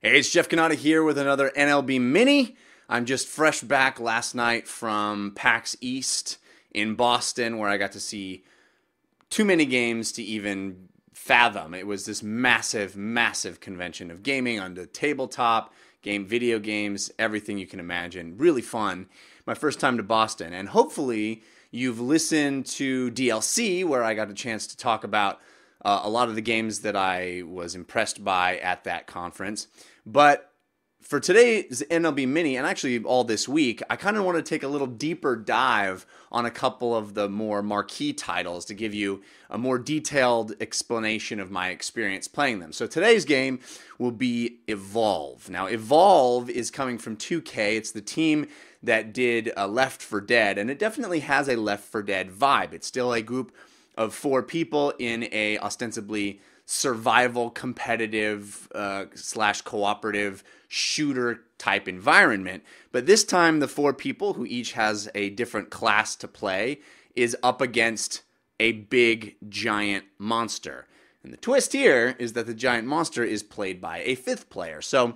Hey, it's Jeff Cannata here with another NLB Mini. I'm just fresh back last night from PAX East in Boston, where I got to see too many games to even fathom. It was this massive, massive convention of gaming on the tabletop, video games, everything you can imagine. Really fun. My first time to Boston. And hopefully you've listened to DLC, where I got a chance to talk about a lot of the games that I was impressed by at that conference. But for today's NLB Mini, and actually all this week, I kind of want to take a little deeper dive on a couple of the more marquee titles to give you a more detailed explanation of my experience playing them. So today's game will be Evolve. Now, Evolve is coming from 2K. It's the team that did Left 4 Dead, and it definitely has a Left 4 Dead vibe. It's still a group of 4 people in a ostensibly survival competitive slash cooperative shooter type environment. But this time the 4 people, who each has a different class to play, is up against a big giant monster. And the twist here is that the giant monster is played by a 5th player. So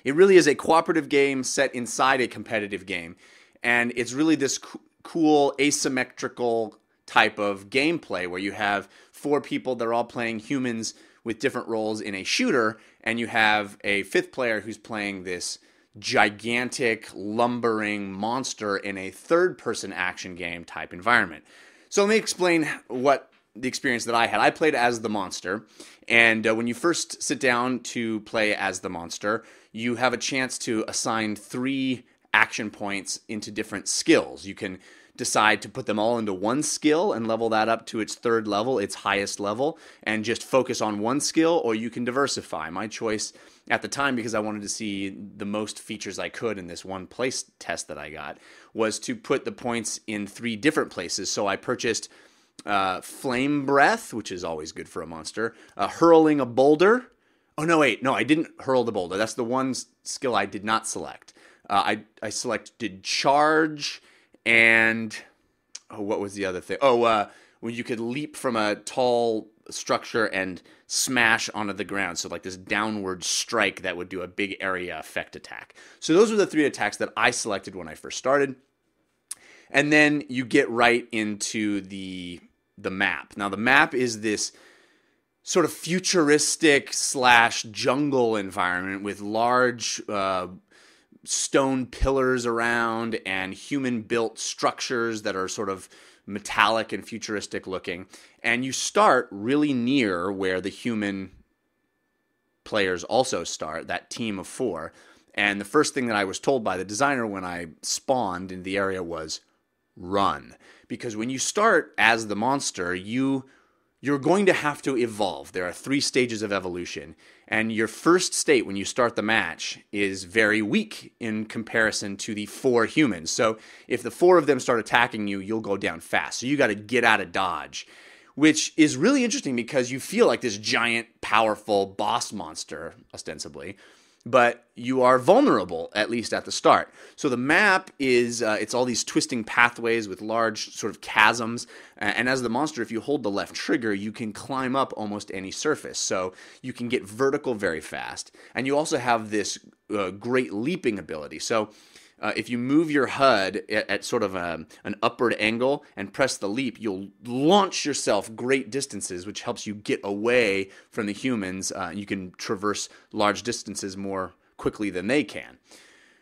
it really is a cooperative game set inside a competitive game. And it's really this cool asymmetrical type of gameplay where you have 4 people that are all playing humans with different roles in a shooter, and you have a 5th player who's playing this gigantic lumbering monster in a third-person action game type environment. So let me explain what the experience that I had. I played as the monster, and when you first sit down to play as the monster, you have a chance to assign 3 action points into different skills. You can decide to put them all into one skill and level that up to its 3rd level, its highest level, and just focus on one skill, or you can diversify. My choice at the time, because I wanted to see the most features I could in this one place test that I got, was to put the points in 3 different places. So I purchased Flame Breath, which is always good for a monster, Hurling a Boulder. Oh, no, wait, no, I didn't hurl the boulder. That's the one skill I did not select. I selected Charge, and what was the other thing? When you could leap from a tall structure and smash onto the ground. So like this downward strike that would do a big area effect attack. So those were the 3 attacks that I selected when I first started. And then you get right into the map. Now the map is this sort of futuristic slash jungle environment with large stone pillars around and human-built structures that are sort of metallic and futuristic looking. And you start really near where the human players also start, that team of 4. And the first thing that I was told by the designer when I spawned in the area was run. Because when you start as the monster, you're going to have to evolve. There are 3 stages of evolution. And your first state when you start the match is very weak in comparison to the 4 humans. So if the 4 of them start attacking you, you'll go down fast. So you got to get out of dodge, which is really interesting because you feel like this giant, powerful boss monster, ostensibly. But you are vulnerable, at least at the start. So the map is, it's all these twisting pathways with large sort of chasms. And as the monster, if you hold the left trigger, you can climb up almost any surface. So you can get vertical very fast. And you also have this great leaping ability. So if you move your HUD at sort of an upward angle and press the leap, you'll launch yourself great distances, which helps you get away from the humans. You can traverse large distances more quickly than they can.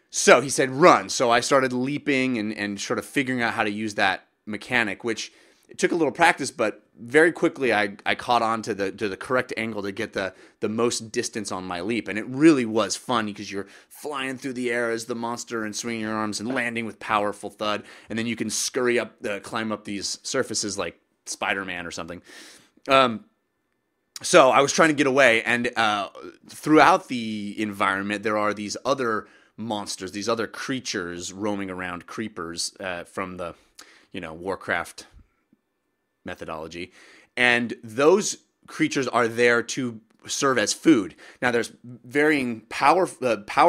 So he said, run. So I started leaping and sort of figuring out how to use that mechanic, which it took a little practice, but very quickly I caught on to the correct angle to get the most distance on my leap. And it really was fun because you're flying through the air as the monster and swinging your arms and landing with powerful thud. And then you can scurry up, climb up these surfaces like Spider-Man or something. So I was trying to get away, and throughout the environment there are these other monsters, these other creatures roaming around, creepers from the Warcraft methodology, and those creatures are there to serve as food. Now there's varying power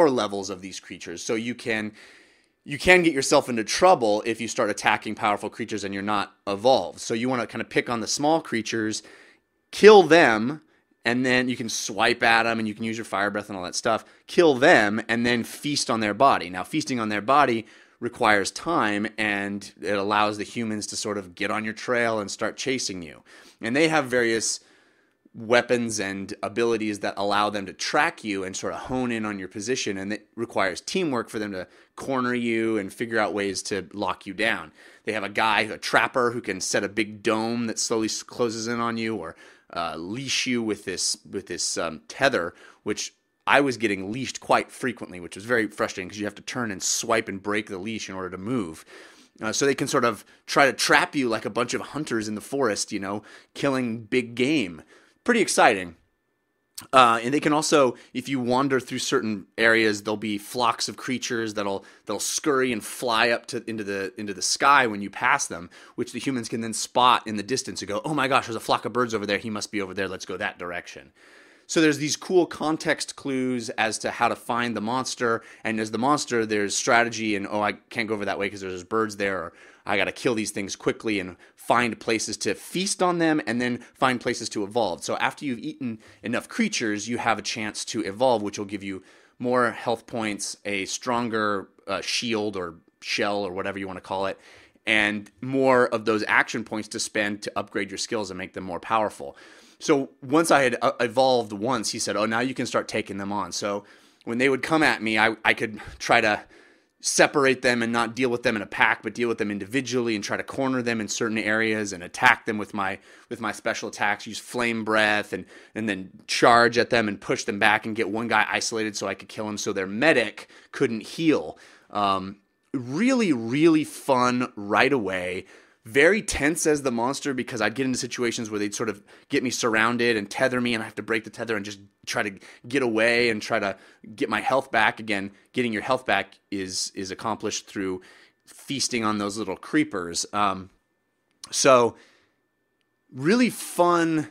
levels of these creatures, so you can get yourself into trouble if you start attacking powerful creatures and you're not evolved. So you want to kind of pick on the small creatures, kill them, and then you can swipe at them and you can use your fire breath and all that stuff, kill them, and then feast on their body. Now, feasting on their body requires time, and it allows the humans to sort of get on your trail and start chasing you. And they have various weapons and abilities that allow them to track you and sort of hone in on your position, and it requires teamwork for them to corner you and figure out ways to lock you down. They have a trapper, who can set a big dome that slowly closes in on you, or leash you with this tether, which I was getting leashed quite frequently, which was very frustrating because you have to turn and swipe and break the leash in order to move. So they can sort of try to trap you like a bunch of hunters in the forest, killing big game. Pretty exciting. And they can also, if you wander through certain areas, there'll be flocks of creatures that'll scurry and fly up into the sky when you pass them, which the humans can then spot in the distance and go, oh my gosh, there's a flock of birds over there. He must be over there. Let's go that direction. So there's these cool context clues as to how to find the monster. And as the monster, there's strategy and, I can't go over that way because there's birds there, or I got to kill these things quickly and find places to feast on them and then find places to evolve. So after you've eaten enough creatures, you have a chance to evolve, which will give you more health points, a stronger shield or shell or whatever you want to call it, and more of those action points to spend to upgrade your skills and make them more powerful. So once I had evolved once, he said, now you can start taking them on. So when they would come at me, I could try to separate them and not deal with them in a pack, but deal with them individually and try to corner them in certain areas and attack them with my special attacks, use flame breath and then charge at them and push them back and get one guy isolated so I could kill him so their medic couldn't heal. Really, really fun right away. Very tense as the monster because I'd get into situations where they'd sort of get me surrounded and tether me, and I have to break the tether and just try to get away and try to get my health back. Again, getting your health back is accomplished through feasting on those little creepers. So really fun,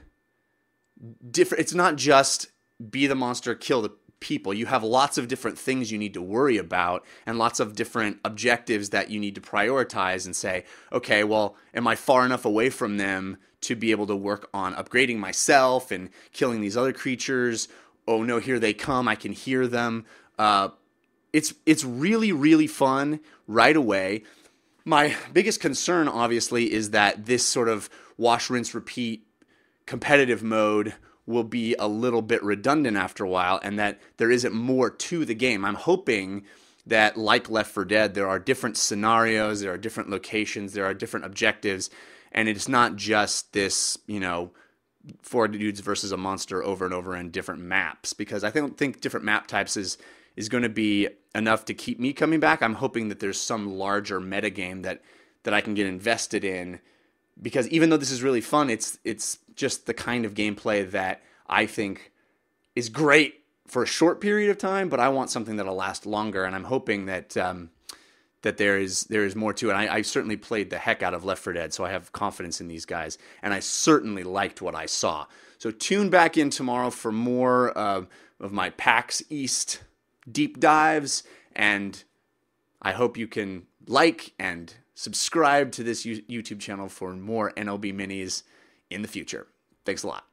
different. It's not just be the monster, kill the people. You have lots of different things you need to worry about and lots of different objectives that you need to prioritize and say, okay, well, am I far enough away from them to be able to work on upgrading myself and killing these other creatures? Oh no, here they come. I can hear them. It's really, really fun right away. My biggest concern, obviously, is that this sort of wash, rinse, repeat competitive mode will be a little bit redundant after a while, and that there isn't more to the game. I'm hoping that, like Left 4 Dead, there are different scenarios, there are different locations, there are different objectives, and it's not just this, 4 dudes versus a monster over and over in different maps, because I don't think different map types is going to be enough to keep me coming back. I'm hoping that there's some larger metagame that I can get invested in, because even though this is really fun, it's just the kind of gameplay that I think is great for a short period of time, but I want something that'll last longer, and I'm hoping that that there is more to it. I certainly played the heck out of Left 4 Dead, so I have confidence in these guys, and I certainly liked what I saw. So tune back in tomorrow for more of my PAX East deep dives, and I hope you can like and subscribe to this YouTube channel for more NLB minis in the future. Thanks a lot.